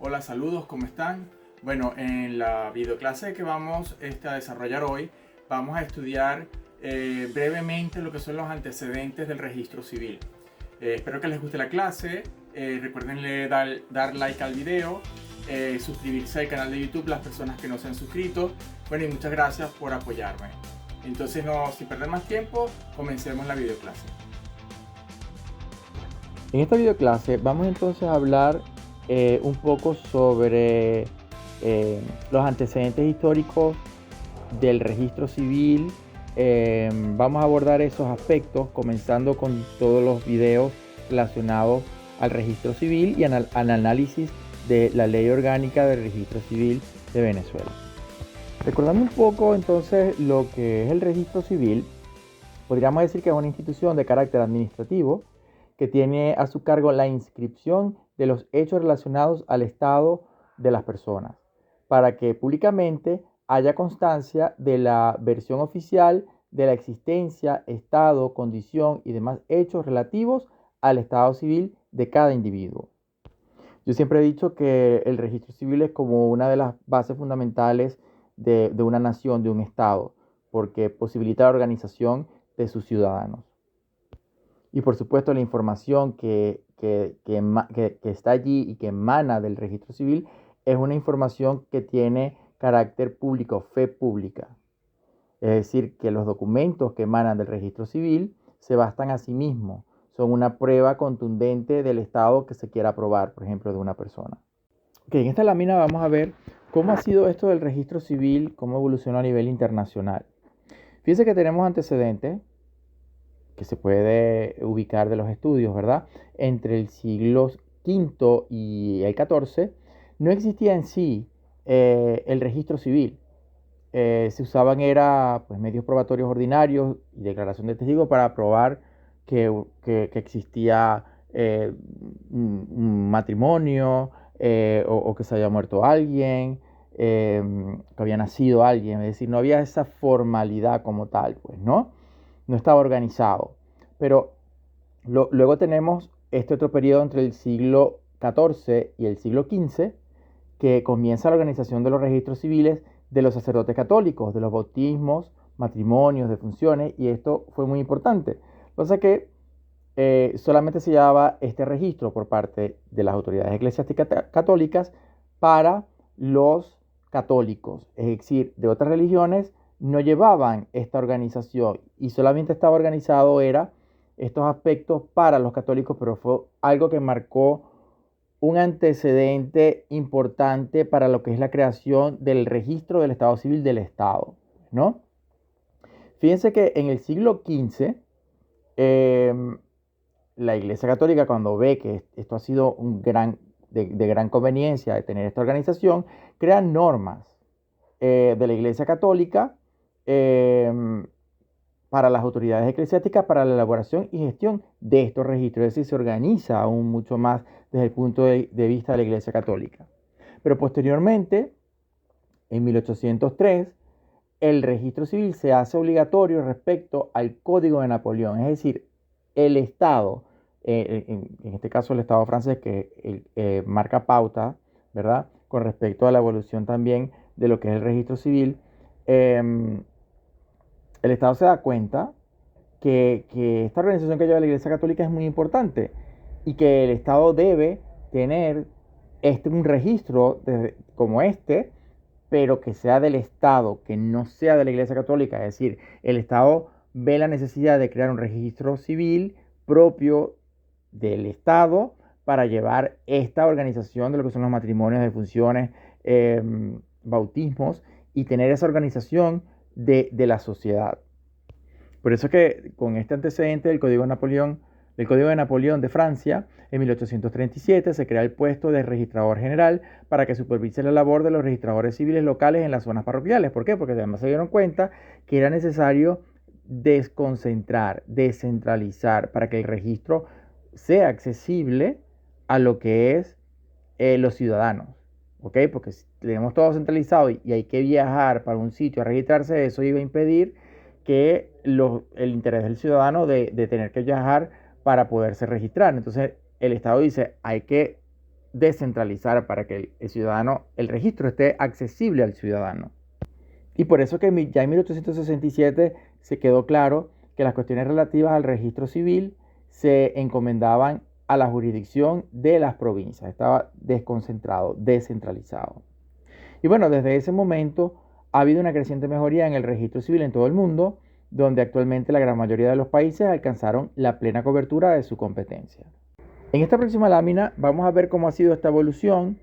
Hola, saludos, ¿cómo están? Bueno, en la videoclase que vamos a desarrollar hoy, vamos a estudiar brevemente lo que son los antecedentes del registro civil. Espero que les guste la clase. Recuerden dar like al video, suscribirse al canal de YouTube las personas que no se han suscrito. Bueno, y muchas gracias por apoyarme. Entonces, sin perder más tiempo, comencemos la videoclase. En esta videoclase vamos entonces a hablar un poco sobre los antecedentes históricos del registro civil. Vamos a abordar esos aspectos comenzando con todos los videos relacionados al registro civil y al análisis de la ley orgánica del registro civil de Venezuela. Recordando un poco entonces lo que es el registro civil, podríamos decir que es una institución de carácter administrativo que tiene a su cargo la inscripción de los hechos relacionados al estado de las personas, para que públicamente haya constancia de la versión oficial de la existencia, estado, condición y demás hechos relativos al estado civil de cada individuo. Yo siempre he dicho que el registro civil es como una de las bases fundamentales de una nación, de un estado, porque posibilita la organización de sus ciudadanos. Y por supuesto la información que está allí y que emana del registro civil es una información que tiene carácter público, fe pública. Es decir, que los documentos que emanan del registro civil se bastan a sí mismos, son una prueba contundente del estado que se quiera probar, por ejemplo, de una persona. Okay, en esta lámina vamos a ver cómo ha sido esto del registro civil, cómo evolucionó a nivel internacional. Fíjense que tenemos antecedentes que se puede ubicar de los estudios, ¿verdad? Entre el siglo V y el XIV, no existía en sí el registro civil. Se usaban pues, medios probatorios ordinarios y declaración de testigos para probar que existía un matrimonio o que se había muerto alguien, que había nacido alguien. Es decir, no había esa formalidad como tal, pues, ¿no? No estaba organizado. Pero luego tenemos este otro periodo entre el siglo XIV y el siglo XV, que comienza la organización de los registros civiles de los sacerdotes católicos, de los bautismos, matrimonios, defunciones, y esto fue muy importante. O sea que solamente se llevaba este registro por parte de las autoridades eclesiásticas católicas para los católicos, es decir, de otras religiones no llevaban esta organización y solamente estaba organizado era estos aspectos para los católicos, pero fue algo que marcó un antecedente importante para lo que es la creación del registro del Estado Civil del Estado, ¿no? Fíjense que en el siglo XV, la Iglesia Católica, cuando ve que esto ha sido de gran conveniencia de tener esta organización, crea normas de la Iglesia Católica para las autoridades eclesiásticas para la elaboración y gestión de estos registros. Es decir, se organiza aún mucho más desde el punto de vista de la Iglesia Católica. Pero posteriormente, en 1803, el registro civil se hace obligatorio respecto al Código de Napoleón. Es decir, el Estado, en este caso el Estado francés, que marca pauta, ¿verdad? Con respecto a la evolución también de lo que es el registro civil, el Estado se da cuenta que esta organización que lleva la Iglesia Católica es muy importante y que el Estado debe tener un registro como pero que sea del Estado, que no sea de la Iglesia Católica. Es decir, el Estado ve la necesidad de crear un registro civil propio del Estado para llevar esta organización de lo que son los matrimonios, defunciones, bautismos y tener esa organización de la sociedad. Por eso que con este antecedente del Código de Napoleón de Francia, en 1837 se crea el puesto de registrador general para que supervise la labor de los registradores civiles locales en las zonas parroquiales. ¿Por qué? Porque además se dieron cuenta que era necesario desconcentrar, descentralizar, para que el registro sea accesible a lo que es los ciudadanos. ¿Ok? Porque si tenemos todo centralizado y hay que viajar para un sitio a registrarse, eso iba a impedir que el interés del ciudadano de tener que viajar para poderse registrar. Entonces el Estado dice, hay que descentralizar para que el ciudadano, el registro esté accesible al ciudadano. Y por eso que ya en 1867 se quedó claro que las cuestiones relativas al registro civil se encomendaban a la jurisdicción de las provincias. Estaba desconcentrado, descentralizado. Y bueno, desde ese momento ha habido una creciente mejoría en el registro civil en todo el mundo, donde actualmente la gran mayoría de los países alcanzaron la plena cobertura de su competencia. En esta próxima lámina vamos a ver cómo ha sido esta evolución,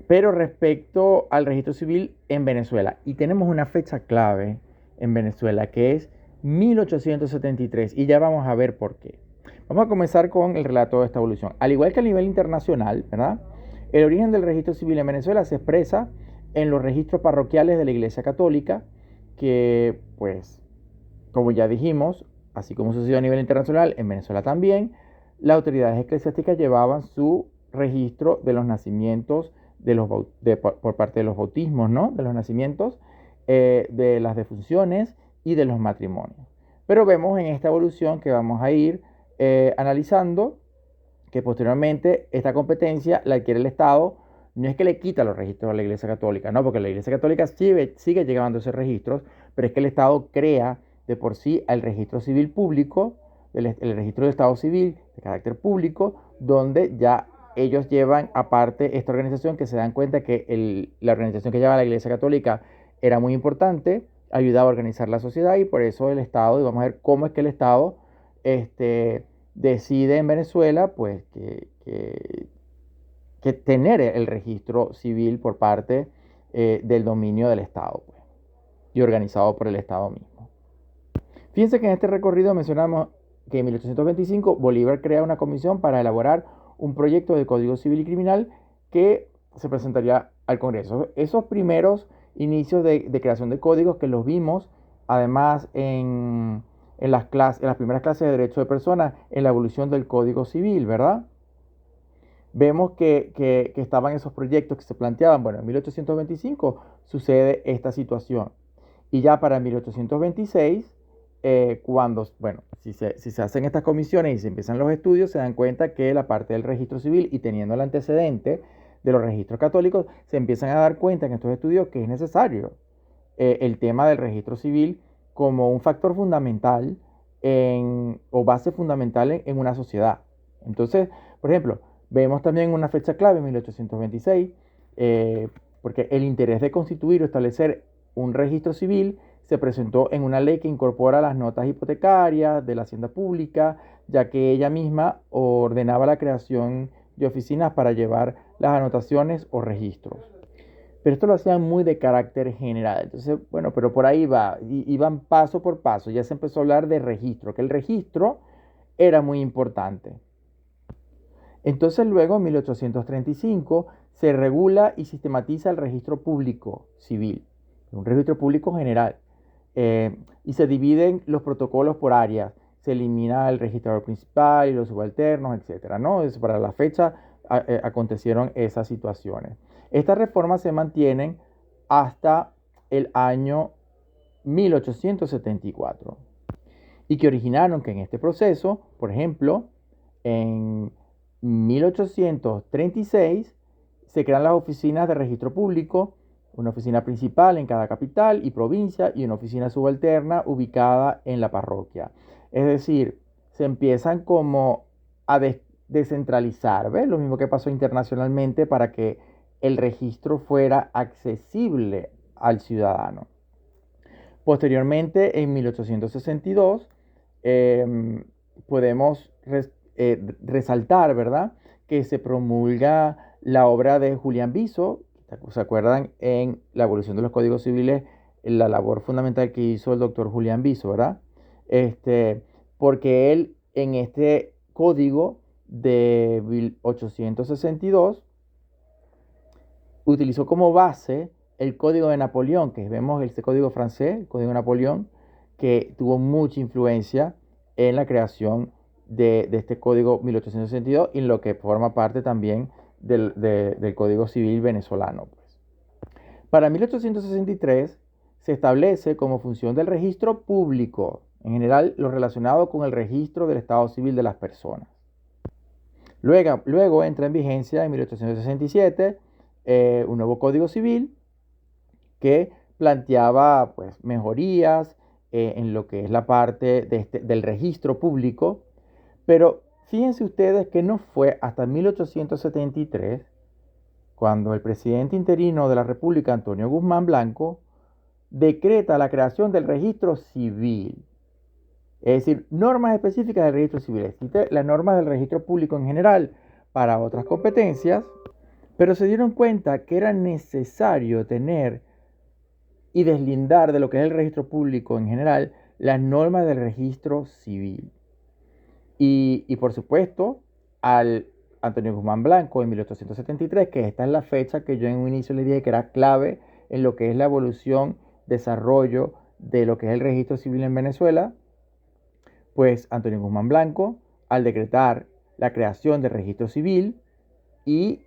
pero respecto al registro civil en Venezuela. Y tenemos una fecha clave en Venezuela que es 1873 y ya vamos a ver por qué. Vamos a comenzar con el relato de esta evolución. Al igual que a nivel internacional, ¿verdad? El origen del registro civil en Venezuela se expresa en los registros parroquiales de la Iglesia Católica, que pues, como ya dijimos, así como sucedió a nivel internacional, en Venezuela también, las autoridades eclesiásticas llevaban su registro de los nacimientos por parte de los bautismos, ¿no? De los nacimientos, de las defunciones y de los matrimonios. Pero vemos en esta evolución que vamos a ir analizando que posteriormente esta competencia la adquiere el Estado. No es que le quita los registros a la Iglesia Católica, no, porque la Iglesia Católica sigue llevando esos registros, pero es que el Estado crea de por sí el registro civil público, el registro de Estado civil de carácter público, donde ya ellos llevan aparte esta organización, que se dan cuenta que la organización que lleva la Iglesia Católica era muy importante, ayudaba a organizar la sociedad, y por eso el Estado, y vamos a ver cómo es que el Estado decide en Venezuela pues que tener el registro civil por parte del dominio del Estado, pues, y organizado por el Estado mismo. Fíjense que en este recorrido mencionamos que en 1825 Bolívar crea una comisión para elaborar un proyecto de Código Civil y Criminal que se presentaría al Congreso. Esos primeros inicios de creación de códigos que los vimos además en las primeras clases de Derecho de Personas, en la evolución del Código Civil, ¿verdad? Vemos que estaban esos proyectos que se planteaban. Bueno, en 1825 sucede esta situación. Y ya para 1826, cuando, bueno, si se hacen estas comisiones y se empiezan los estudios, se dan cuenta que la parte del registro civil, y teniendo el antecedente de los registros católicos, se empiezan a dar cuenta en estos estudios que es necesario el tema del registro civil como un factor fundamental o base fundamental en una sociedad. Entonces, por ejemplo, vemos también una fecha clave, 1826, porque el interés de constituir o establecer un registro civil se presentó en una ley que incorpora las notas hipotecarias de la hacienda pública, ya que ella misma ordenaba la creación de oficinas para llevar las anotaciones o registros. Pero esto lo hacían muy de carácter general. Entonces, bueno, pero por ahí iban paso por paso. Ya se empezó a hablar de registro, que el registro era muy importante. Entonces luego, en 1835, se regula y sistematiza el registro público civil, un registro público general, y se dividen los protocolos por áreas. Se elimina el registrador principal y los subalternos, etc., ¿no? Para la fecha acontecieron esas situaciones. Estas reformas se mantienen hasta el año 1874 y que originaron que en este proceso, por ejemplo, en 1836 se crean las oficinas de registro público, una oficina principal en cada capital y provincia y una oficina subalterna ubicada en la parroquia. Es decir, se empiezan como a descentralizar, ¿ves? Lo mismo que pasó internacionalmente para que el registro fuera accesible al ciudadano. Posteriormente, en 1862, podemos resaltar, ¿verdad?, que se promulga la obra de Julián Viso. ¿Se acuerdan en la evolución de los códigos civiles, la labor fundamental que hizo el doctor Julián Viso, ¿verdad? Porque él en este código de 1862 utilizó como base el código de Napoleón, que vemos este código francés, el código de Napoleón, que tuvo mucha influencia en la creación de este código 1862 y en lo que forma parte también del Código Civil venezolano. Pues. Para 1863 se establece como función del registro público, en general, lo relacionado con el registro del estado civil de las personas. Luego entra en vigencia en 1867 un nuevo Código Civil que planteaba pues, mejorías en lo que es la parte del registro público, pero fíjense ustedes que no fue hasta 1873 cuando el presidente interino de la República, Antonio Guzmán Blanco, decreta la creación del registro civil. Es decir, normas específicas del registro civil. Existen las normas del registro público en general para otras competencias, pero se dieron cuenta que era necesario tener y deslindar de lo que es el registro público en general las normas del registro civil. Y por supuesto, al Antonio Guzmán Blanco en 1873, que esta es la fecha que yo en un inicio le dije que era clave en lo que es la evolución, desarrollo de lo que es el registro civil en Venezuela, pues Antonio Guzmán Blanco, al decretar la creación del registro civil y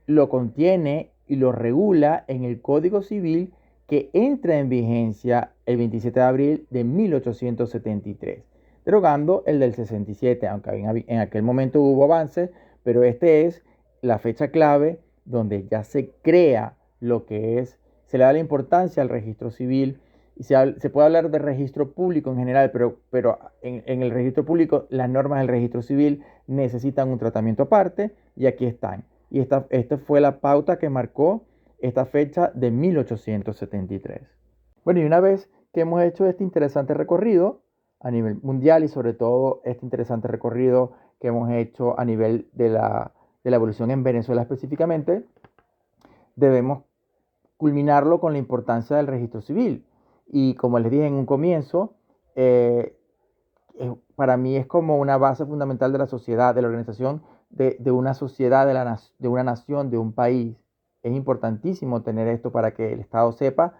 lo contiene y lo regula en el Código Civil que entra en vigencia el 27 de abril de 1873, derogando el del 67, aunque en aquel momento hubo avances, pero este es la fecha clave donde ya se crea lo que es, se le da la importancia al registro civil y se puede hablar de registro público en general, pero en el registro público las normas del registro civil necesitan un tratamiento aparte y aquí están. Y esta fue la pauta que marcó esta fecha de 1873. Bueno, y una vez que hemos hecho este interesante recorrido a nivel mundial y sobre todo este interesante recorrido que hemos hecho a nivel de la evolución en Venezuela específicamente, debemos culminarlo con la importancia del registro civil. Y como les dije en un comienzo, para mí es como una base fundamental de la sociedad, de la organización de una sociedad, de una nación, de un país. Es importantísimo tener esto para que el Estado sepa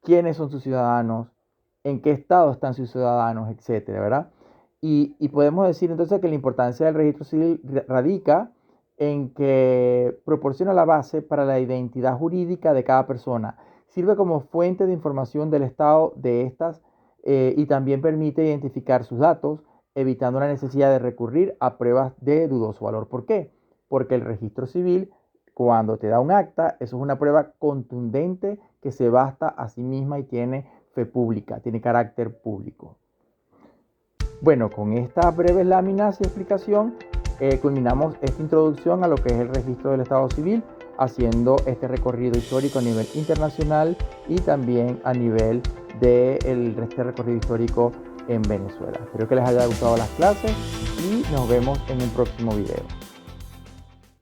quiénes son sus ciudadanos, en qué estado están sus ciudadanos, etcétera, ¿verdad? Y podemos decir entonces que la importancia del registro civil radica en que proporciona la base para la identidad jurídica de cada persona. Sirve como fuente de información del estado de estas y también permite identificar sus datos, evitando la necesidad de recurrir a pruebas de dudoso valor. ¿Por qué? Porque el registro civil, cuando te da un acta, eso es una prueba contundente que se basta a sí misma y tiene fe pública, tiene carácter público. Bueno, con estas breves láminas y explicación, culminamos esta introducción a lo que es el registro del Estado Civil, haciendo este recorrido histórico a nivel internacional y también a nivel de este recorrido histórico en Venezuela. Espero que les haya gustado las clases y nos vemos en un próximo video.